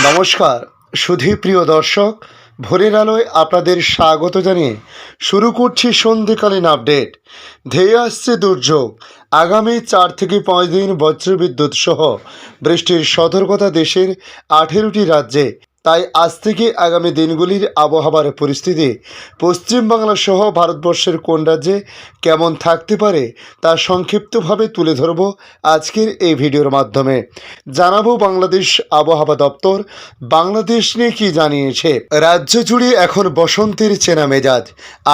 নমস্কার সুধী প্রিয় দর্শক, ভোরের আলোয় আপনাদের স্বাগত জানিয়ে শুরু করছি সন্ধ্যেকালীন আপডেট। ধেয়ে আসছে দুর্যোগ, আগামী 4 থেকে 5 দিন বজ্রবিদ্যুৎ সহ বৃষ্টির সতর্কতা দেশের 18টি রাজ্যে। তাই আজ থেকে আগামী দিনগুলির আবহাওয়ার পরিস্থিতি পশ্চিমবাংলা সহ ভারতবর্ষের কোন রাজ্যে কেমন থাকতে পারে তা সংক্ষিপ্তভাবে তুলে ধরব আজকের এই ভিডিওর মাধ্যমে। জানাবো বাংলাদেশ আবহাওয়া দপ্তর বাংলাদেশ নিয়ে কি জানিয়েছে। রাজ্য জুড়ে এখন বসন্তের চেনা মেজাজ,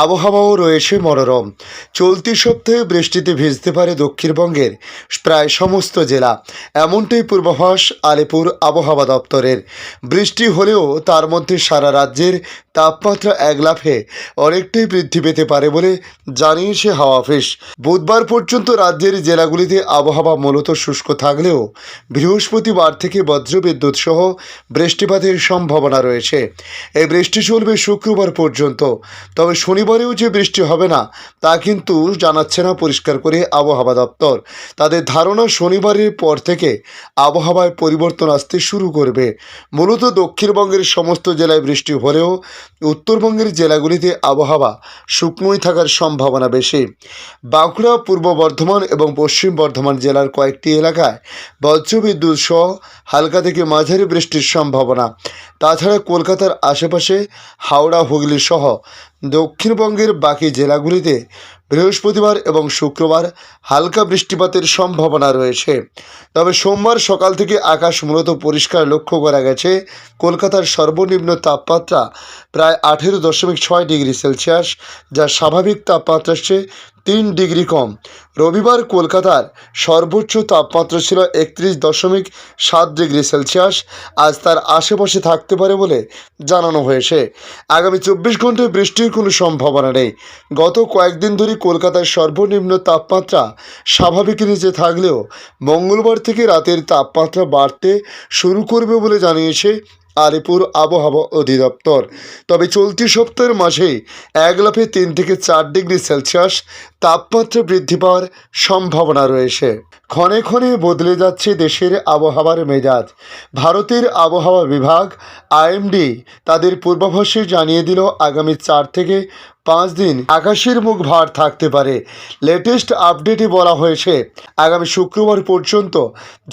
আবহাওয়াও রয়েছে মনোরম। চলতি সপ্তাহে বৃষ্টিতে ভিজতে পারে দক্ষিণবঙ্গের প্রায় সমস্ত জেলা, এমনটাই পূর্বাভাস আলিপুর আবহাওয়া দপ্তরের। বৃষ্টি হলেও তার মধ্যে সারা রাজ্যের তাপমাত্রা এক লাফে অনেকটাই বৃদ্ধি পেতে পারে বলে জানিয়েছে হাওয়া অফিস। বুধবার পর্যন্ত রাজ্যের জেলাগুলিতে আবহাওয়া মূলত শুষ্ক থাকলেও বৃহস্পতিবার থেকে বজ্রবিদ্যুৎ সহ বৃষ্টিপাতের সম্ভাবনা রয়েছে। এই বৃষ্টি চলবে শুক্রবার পর্যন্ত, তবে শনিবারেও যে বৃষ্টি হবে না তা কিন্তু জানাচ্ছে না পরিষ্কার করে আবহাওয়া দপ্তর। তাদের ধারণা শনিবারের পর থেকে আবহাওয়ায় পরিবর্তন আসতে শুরু করবে। মূলত দক্ষিণবঙ্গের সমস্ত জেলায় বৃষ্টি হলেও উত্তরবঙ্গের জেলাগুলিতে আবহাওয়া শুকনোই থাকার সম্ভাবনা বেশি। বাঁকুড়া, পূর্ব বর্ধমান এবং পশ্চিম বর্ধমান জেলার কয়েকটি এলাকায় বজ্রবিদ্যুৎ সহ হালকা থেকে মাঝারি বৃষ্টির সম্ভাবনা। তাছাড়া কলকাতার আশেপাশে হাওড়া, হুগলি সহ দক্ষিণবঙ্গের বাকি জেলাগুলিতে বৃহস্পতিবার এবং শুক্রবার হালকা বৃষ্টিপাতের সম্ভাবনা রয়েছে। তবে সোমবার সকাল থেকে আকাশ মূলত পরিষ্কার লক্ষ্য করা গেছে। কলকাতার সর্বনিম্ন তাপমাত্রা প্রায় 18.6 ডিগ্রি সেলসিয়াস, যা স্বাভাবিক তাপমাত্রার চেয়ে 3 ডিগ্রি কম। রবিবার কলকাতার সর্বোচ্চ তাপমাত্রা ছিল 31.7 ডিগ্রি সেলসিয়াস। আজ তার আশেপাশে থাকতে পারে বলে জানানো হয়েছে। আগামী 24 ঘন্টায় বৃষ্টির কোনো সম্ভাবনা নেই। গত কয়েকদিন ধরে কলকাতার সর্বনিম্ন তাপমাত্রা স্বাভাবিকের নিচে থাকলেও মঙ্গলবার থেকে রাতের তাপমাত্রা বাড়তে শুরু করবে বলে জানিয়েছে আলিপুর আবহাওয়া অধিদপ্তর। তবে চলতি সপ্তাহের মাঝেই এক লাফে 3 থেকে 4 ডিগ্রি সেলসিয়াস তাপমাত্রা বৃদ্ধি পাওয়ার সম্ভাবনা রয়েছে। ক্ষণে ক্ষণে বদলে যাচ্ছে দেশের আবহাওয়ার মেজাজ। ভারতের আবহাওয়া বিভাগ আইএমডি তাদের পূর্বাভাসে জানিয়ে দিল আগামী 4 থেকে 5 দিন আকাশের মুখ ভার থাকতে পারে। লেটেস্ট আপডেটে বলা হয়েছে আগামী শুক্রবার পর্যন্ত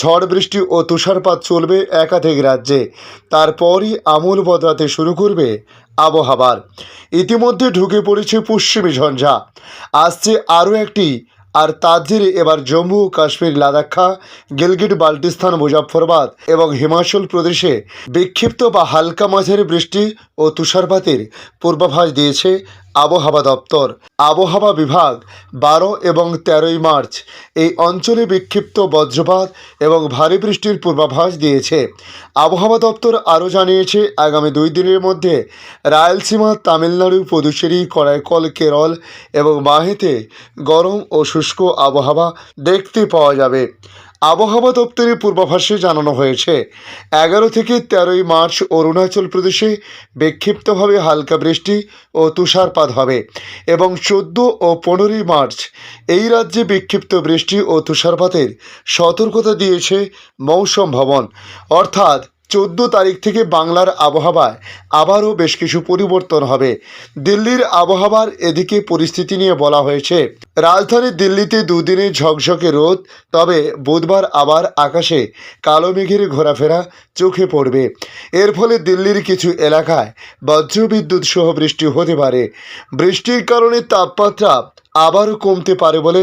ঝড় বৃষ্টি ও তুষারপাত চলবে একাধিক রাজ্যে। তারপরই আমূল বদলাতে শুরু করবে আবহাওয়ার। ইতিমধ্যে ঢুকে পড়েছে পশ্চিমী ঝঞ্ঝা, আসছে আরও একটি। আর তার জেরে এবার জম্মু ও কাশ্মীর, লাদাখ, গিলগিট বাল্টিস্তান, মুজাফফরবাদ এবং হিমাচল প্রদেশে বিক্ষিপ্ত বা হালকা মাঝারি বৃষ্টি ও তুষারপাতের পূর্বাভাস দিয়েছে আবহাওয়া দপ্তর। আবহাওয়া বিভাগ 12 এবং 13 মার্চ এই অঞ্চলে বিক্ষিপ্ত বজ্রপাত এবং ভারী বৃষ্টির পূর্বাভাস দিয়েছে। আবহাওয়া দপ্তর আরও জানিয়েছে আগামী 2 দিনের মধ্যে রায়লসীমা, তামিলনাড়ু, পুদুচেরি, করাইকল, কেরল এবং মাহেতে গরম ও শুষ্ক আবহাওয়া দেখতে পাওয়া যাবে। আবহাওয়া দপ্তরের পূর্বাভাসে জানানো হয়েছে 11 থেকে 13 মার্চ অরুণাচল প্রদেশে বিক্ষিপ্তভাবে হালকা বৃষ্টি ও তুষারপাত হবে এবং 14 ও 15 মার্চ এই রাজ্যে বিক্ষিপ্ত বৃষ্টি ও তুষারপাতের সতর্কতা দিয়েছে মৌসুম ভবন। অর্থাৎ 14 তারিখ থেকে বাংলার আবহাওয়ায় আবারও বেশ কিছু পরিবর্তন হবে। দিল্লির আবহাওয়ার এদিকে পরিস্থিতি নিয়ে বলা হয়েছে রাজধানী দিল্লিতে 2 দিনে ঝকঝকে রোদ, তবে বুধবার আবার আকাশে কালো মেঘের ঘোরাফেরা চোখে পড়বে। এর ফলে দিল্লির কিছু এলাকায় বজ্রবিদ্যুৎ সহ বৃষ্টি হতে পারে। বৃষ্টির কারণে তাপমাত্রা আবারও কমতে পারে বলে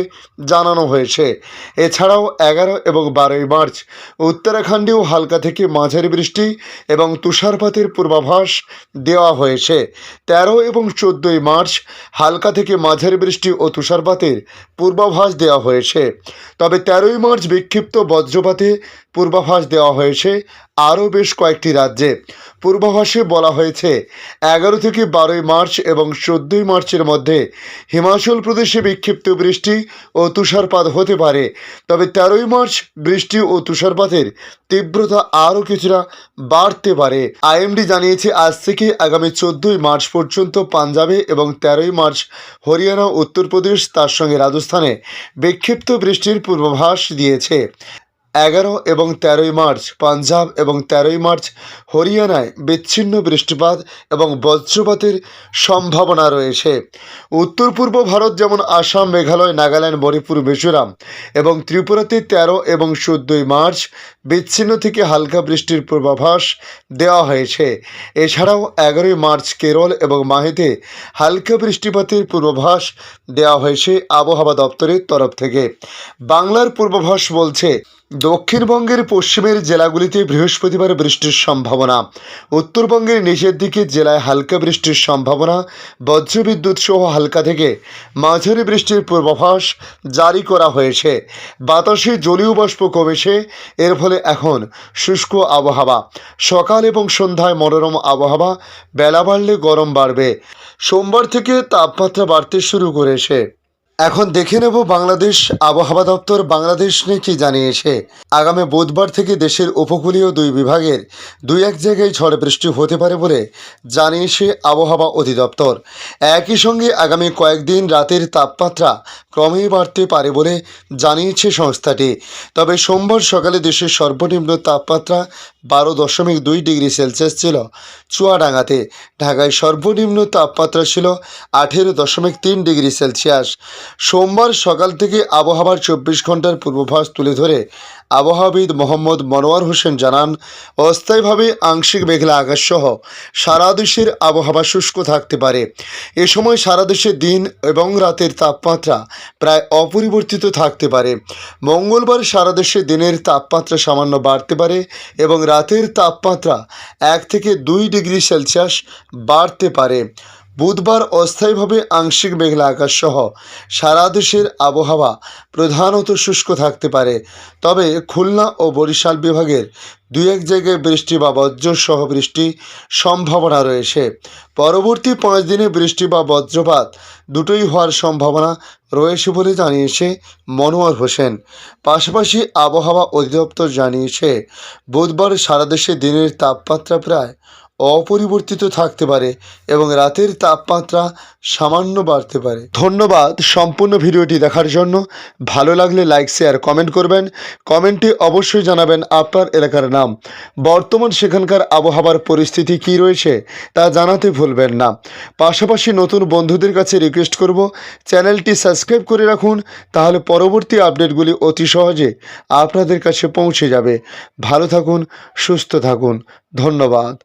জানানো হয়েছে। এছাড়াও 11 এবং 12 মার্চ উত্তরাখণ্ডেও হালকা থেকে মাঝারি বৃষ্টি এবং তুষারপাতের পূর্বাভাস দেওয়া হয়েছে। 13 এবং 14 মার্চ হালকা থেকে মাঝারি বৃষ্টি ও তুষারপাতের পূর্বাভাস দেওয়া হয়েছে। তবে 13 মার্চ বিক্ষিপ্ত বজ্রপাতে পূর্বাভাস দেওয়া হয়েছে আরও বেশ কয়েকটি রাজ্যে। পূর্বাভাসে বলা হয়েছে 11 থেকে 12 মার্চ এবং 14 মার্চের মধ্যে হিমাচল প্রদেশে বিক্ষিপ্ত বৃষ্টি ও তুষারপাত হতে পারে। তবে 13 মার্চ বৃষ্টি ও তুষারপাতের তীব্রতা আরও কিছুটা বাড়তে পারে। আইএমডি জানিয়েছে আজ থেকে আগামী 14 মার্চ পর্যন্ত পাঞ্জাবে এবং 13 মার্চ হরিয়ানা, উত্তরপ্রদেশ, তার সঙ্গে রাজস্থানে বিক্ষিপ্ত বৃষ্টির পূর্বাভাস দিয়েছে। 11 এবং 13 মার্চ পাঞ্জাব এবং 13 মার্চ হরিয়ানায় বিচ্ছিন্ন বৃষ্টিপাত এবং বজ্রপাতের সম্ভাবনা রয়েছে। উত্তর পূর্ব ভারত যেমন আসাম, মেঘালয়, নাগাল্যান্ড, মণিপুর, মিজোরাম এবং ত্রিপুরাতে 13 এবং 14 মার্চ বিচ্ছিন্ন থেকে হালকা বৃষ্টির পূর্বাভাস দেওয়া হয়েছে। এছাড়াও 11 মার্চ কেরল এবং মাহেতে হালকা বৃষ্টিপাতের পূর্বাভাস দেওয়া হয়েছে আবহাওয়া দপ্তরের তরফ থেকে। বাংলার পূর্বাভাস বলছে দক্ষিণবঙ্গের পশ্চিমের জেলাগুলিতে বৃহস্পতিবার বৃষ্টির সম্ভাবনা। উত্তরবঙ্গের নিচের দিকে জেলায় হালকা বৃষ্টির সম্ভাবনা, বজ্রবিদ্যুৎ সহ হালকা থেকে মাঝারি বৃষ্টির পূর্বাভাস জারি করা হয়েছে। বাতাসে জলীয় বাষ্প কমেছে, এর ফলে এখন শুষ্ক আবহাওয়া। সকাল এবং সন্ধ্যায় মনোরম আবহাওয়া, বেলা বাড়লে গরম বাড়বে। সোমবার থেকে তাপমাত্রা বাড়তে শুরু করেছে। এখন দেখে নেব বাংলাদেশ আবহাওয়া দপ্তর বাংলাদেশ নিয়ে কি জানিয়েছে। আগামী বুধবার থেকে দেশের উপকূলীয় দুই বিভাগের দুই এক জায়গায় ঝড় বৃষ্টি হতে পারে বলে জানিয়েছে আবহাওয়া অধিদপ্তর। একই সঙ্গে আগামী কয়েকদিন রাতের তাপমাত্রা ক্রমেই বাড়তে পারে বলে জানিয়েছে সংস্থাটি। তবে সোমবার সকালে দেশের সর্বনিম্ন তাপমাত্রা 12.2 ডিগ্রি সেলসিয়াস ছিল চুয়াডাঙ্গাতে। ঢাকায় সর্বনিম্ন তাপমাত্রা ছিল 18.3 ডিগ্রি সেলসিয়াস। সোমবার সকাল থেকে আবহাওয়ার 24 ঘন্টার পূর্বাভাস তুলে ধরে আবহাওয়াবিদ মোহাম্মদ মনোয়ার হোসেন জানান, অস্থায়ীভাবে আংশিক মেঘলা আকাশ সহ সারা দেশের আবহাওয়া শুষ্ক থাকতে পারে। এ সময় সারা দেশে দিন এবং রাতের তাপমাত্রা প্রায় অপরিবর্তিত থাকতে পারে। মঙ্গলবার সারা দেশে দিনের তাপমাত্রা সামান্য বাড়তে পারে এবং রাতের তাপমাত্রা 1 থেকে 2 ডিগ্রি সেলসিয়াস বাড়তে পারে। বুধবার অস্থায়ীভাবে আংশিক মেঘলা আকাশ সহ সারা দেশের আবহাওয়া প্রধানত শুষ্ক থাকতে পারে। তবে খুলনা ও বরিশাল বিভাগের দুই এক জায়গায় বৃষ্টি বা বজ্রসহ বৃষ্টি সম্ভাবনা রয়েছে। পরবর্তী 5 দিনে বৃষ্টি বা বজ্রপাত দুটোই হওয়ার সম্ভাবনা রয়েছে বলে জানিয়েছে মনোয়ার হোসেন। পাশাপাশি আবহাওয়া অধিদপ্তর জানিয়েছে বুধবার সারা দেশে দিনের তাপমাত্রা প্রায় অপরিবর্তিত থাকতে পারে এবং রাতের তাপমাত্রা সামান্য বাড়তে পারে। ধন্যবাদ সম্পূর্ণ ভিডিওটি দেখার জন্য। ভালো লাগলে লাইক, শেয়ার, কমেন্ট করবেন। কমেন্টে অবশ্যই জানাবেন আপনার এলাকার নাম, বর্তমান সেখানকার আবহাওয়ার পরিস্থিতি কী রয়েছে তা জানাতে ভুলবেন না। পাশাপাশি নতুন বন্ধুদের কাছে রিকোয়েস্ট করব চ্যানেলটি সাবস্ক্রাইব করে রাখুন, তাহলে পরবর্তী আপডেটগুলি অতি সহজে আপনাদের কাছে পৌঁছে যাবে। ভালো থাকুন, সুস্থ থাকুন। ধন্যবাদ।